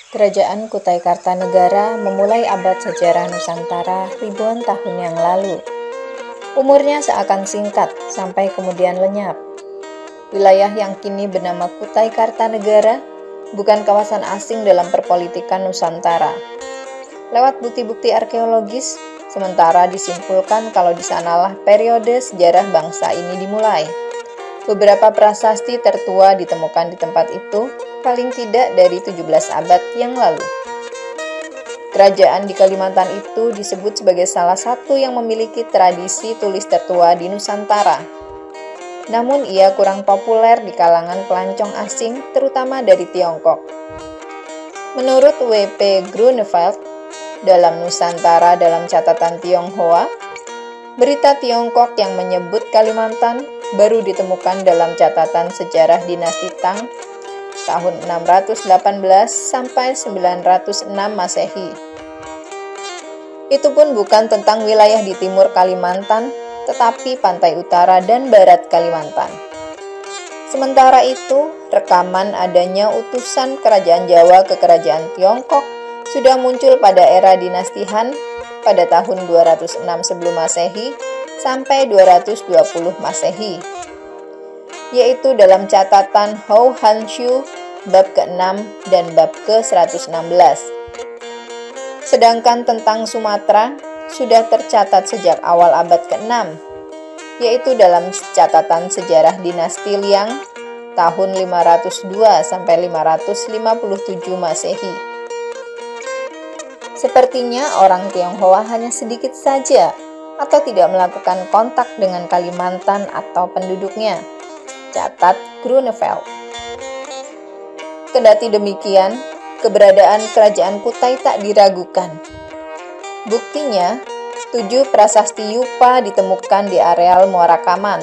Kerajaan Kutai Kartanegara memulai abad sejarah Nusantara ribuan tahun yang lalu. Umurnya seakan singkat sampai kemudian lenyap. Wilayah yang kini bernama Kutai Kartanegara bukan kawasan asing dalam perpolitikan Nusantara. Lewat bukti-bukti arkeologis, sementara disimpulkan kalau di sanalah periode sejarah bangsa ini dimulai. Beberapa prasasti tertua ditemukan di tempat itu, paling tidak dari 17 abad yang lalu. Kerajaan di Kalimantan itu disebut sebagai salah satu yang memiliki tradisi tulis tertua di Nusantara. Namun ia kurang populer di kalangan pelancong asing, terutama dari Tiongkok. Menurut W.P. Grunewald, dalam Nusantara dalam catatan Tionghoa, berita Tiongkok yang menyebut Kalimantan baru ditemukan dalam catatan sejarah dinasti Tang tahun 618 sampai 906 Masehi. Itu pun bukan tentang wilayah di timur Kalimantan, tetapi pantai utara dan barat Kalimantan. Sementara itu, rekaman adanya utusan kerajaan Jawa ke kerajaan Tiongkok sudah muncul pada era dinasti Han pada tahun 206 sebelum Masehi sampai 220 Masehi, yaitu dalam catatan Hou Hanshu bab ke-6 dan bab ke-116. Sedangkan tentang Sumatera sudah tercatat sejak awal abad ke-6, yaitu dalam catatan sejarah dinasti Liang tahun 502 sampai 557 Masehi. Sepertinya orang Tionghoa hanya sedikit saja atau tidak melakukan kontak dengan Kalimantan atau penduduknya, catat Grunewald. Kendati demikian, keberadaan kerajaan Kutai tak diragukan. Buktinya, 7 prasasti Yupa ditemukan di areal Muara Kaman,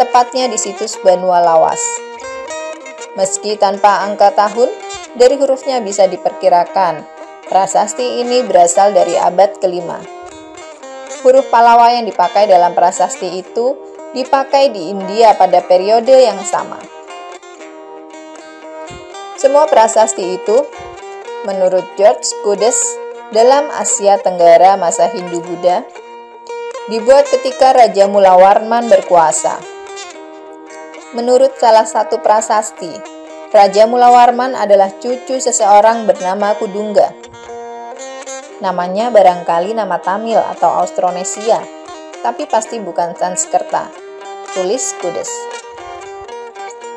tepatnya di situs Banua Lawas. Meski tanpa angka tahun, dari hurufnya bisa diperkirakan, prasasti ini berasal dari abad ke-5. Huruf Palawa yang dipakai dalam prasasti itu dipakai di India pada periode yang sama. Semua prasasti itu, menurut George Goodes, dalam Asia Tenggara masa Hindu-Buddha, dibuat ketika Raja Mulawarman berkuasa. Menurut salah satu prasasti, Raja Mulawarman adalah cucu seseorang bernama Kudungga. Namanya barangkali nama Tamil atau Austronesia, tapi pasti bukan Sanskerta, tulis Goodes.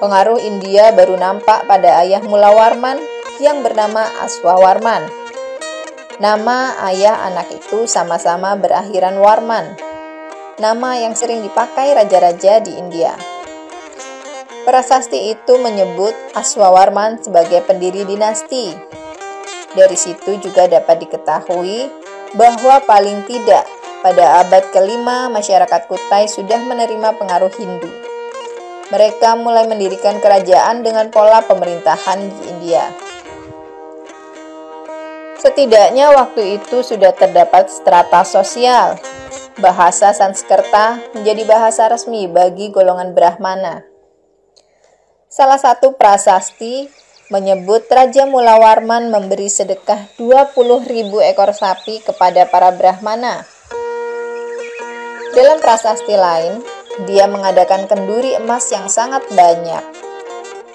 Pengaruh India baru nampak pada ayah Mulawarman yang bernama Aswawarman. Nama ayah anak itu sama-sama berakhiran Warman, nama yang sering dipakai raja-raja di India. Prasasti itu menyebut Aswawarman sebagai pendiri dinasti. Dari situ juga dapat diketahui bahwa paling tidak pada abad ke-5 masyarakat Kutai sudah menerima pengaruh Hindu. Mereka mulai mendirikan kerajaan dengan pola pemerintahan di India. Setidaknya waktu itu sudah terdapat strata sosial. Bahasa Sanskerta menjadi bahasa resmi bagi golongan Brahmana. Salah satu prasasti menyebut Raja Mulawarman memberi sedekah 20.000 ekor sapi kepada para Brahmana. Dalam prasasti lain, dia mengadakan kenduri emas yang sangat banyak.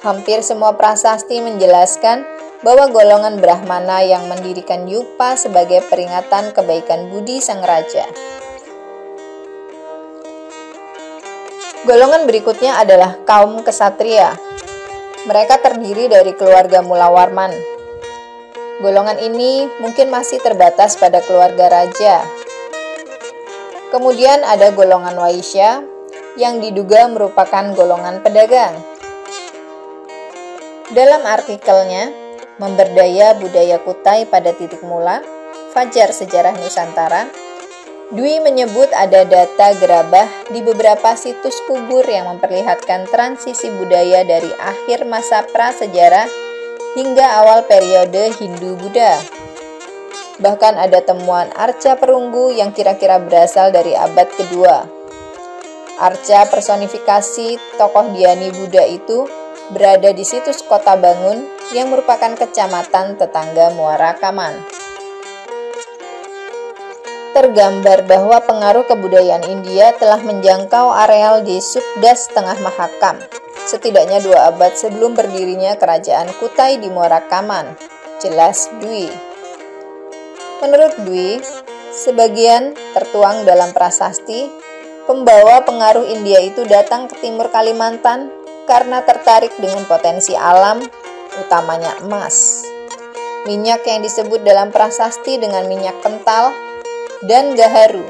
Hampir semua prasasti menjelaskan bahwa golongan Brahmana yang mendirikan Yupa sebagai peringatan kebaikan budi sang raja. Golongan berikutnya adalah kaum kesatria. Mereka terdiri dari keluarga Mulawarman. Golongan ini mungkin masih terbatas pada keluarga raja. Kemudian ada golongan Waisya yang diduga merupakan golongan pedagang. Dalam artikelnya, Memberdaya Budaya Kutai pada Titik Mula, Fajar Sejarah Nusantara, Dwi menyebut ada data gerabah di beberapa situs kubur yang memperlihatkan transisi budaya dari akhir masa prasejarah hingga awal periode Hindu-Buddha. Bahkan ada temuan arca perunggu yang kira-kira berasal dari abad kedua. Arca personifikasi tokoh Dhyani Buddha itu berada di situs Kota Bangun yang merupakan kecamatan tetangga Muara Kaman. Tergambar bahwa pengaruh kebudayaan India telah menjangkau areal di Subdas Tengah Mahakam, setidaknya 2 abad sebelum berdirinya kerajaan Kutai di Muara Kaman, jelas Dwi. Menurut Dwi, sebagian tertuang dalam prasasti, pembawa pengaruh India itu datang ke timur Kalimantan karena tertarik dengan potensi alam, utamanya emas. Minyak yang disebut dalam prasasti dengan minyak kental dan gaharu.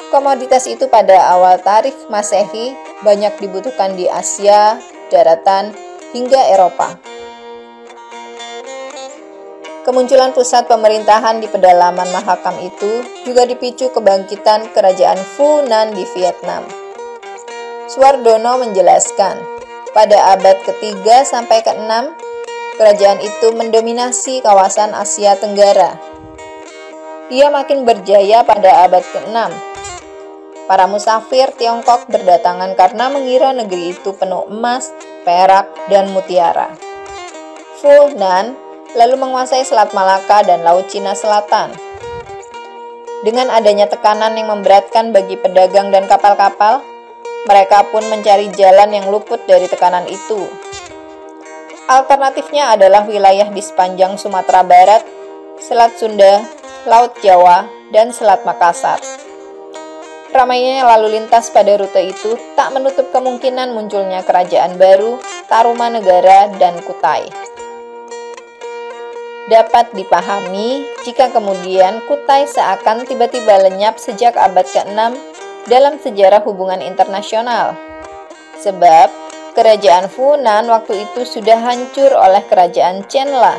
Komoditas itu pada awal tarikh Masehi banyak dibutuhkan di Asia, daratan, hingga Eropa. Kemunculan pusat pemerintahan di pedalaman Mahakam itu juga dipicu kebangkitan kerajaan Funan di Vietnam. Suwardono menjelaskan, pada abad ke-3 sampai ke-6, kerajaan itu mendominasi kawasan Asia Tenggara. Ia makin berjaya pada abad ke-6. Para musafir Tiongkok berdatangan karena mengira negeri itu penuh emas, perak, dan mutiara. Funan lalu menguasai Selat Malaka dan Laut Cina Selatan. Dengan adanya tekanan yang memberatkan bagi pedagang dan kapal-kapal, mereka pun mencari jalan yang luput dari tekanan itu. Alternatifnya adalah wilayah di sepanjang Sumatera Barat, Selat Sunda, Laut Jawa, dan Selat Makassar. Ramainya lalu lintas pada rute itu tak menutup kemungkinan munculnya kerajaan baru, Tarumanegara, dan Kutai. Dapat dipahami jika kemudian Kutai seakan tiba-tiba lenyap sejak abad ke-6 dalam sejarah hubungan internasional. Sebab kerajaan Funan waktu itu sudah hancur oleh kerajaan Chenla.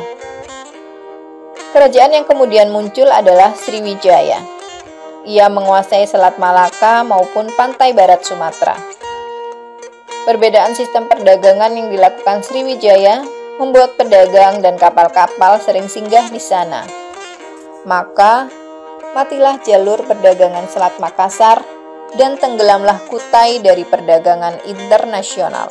Kerajaan yang kemudian muncul adalah Sriwijaya. Ia menguasai Selat Malaka maupun pantai barat Sumatera. Perbedaan sistem perdagangan yang dilakukan Sriwijaya membuat pedagang dan kapal-kapal sering singgah di sana. Maka, matilah jalur perdagangan Selat Makassar dan tenggelamlah Kutai dari perdagangan internasional.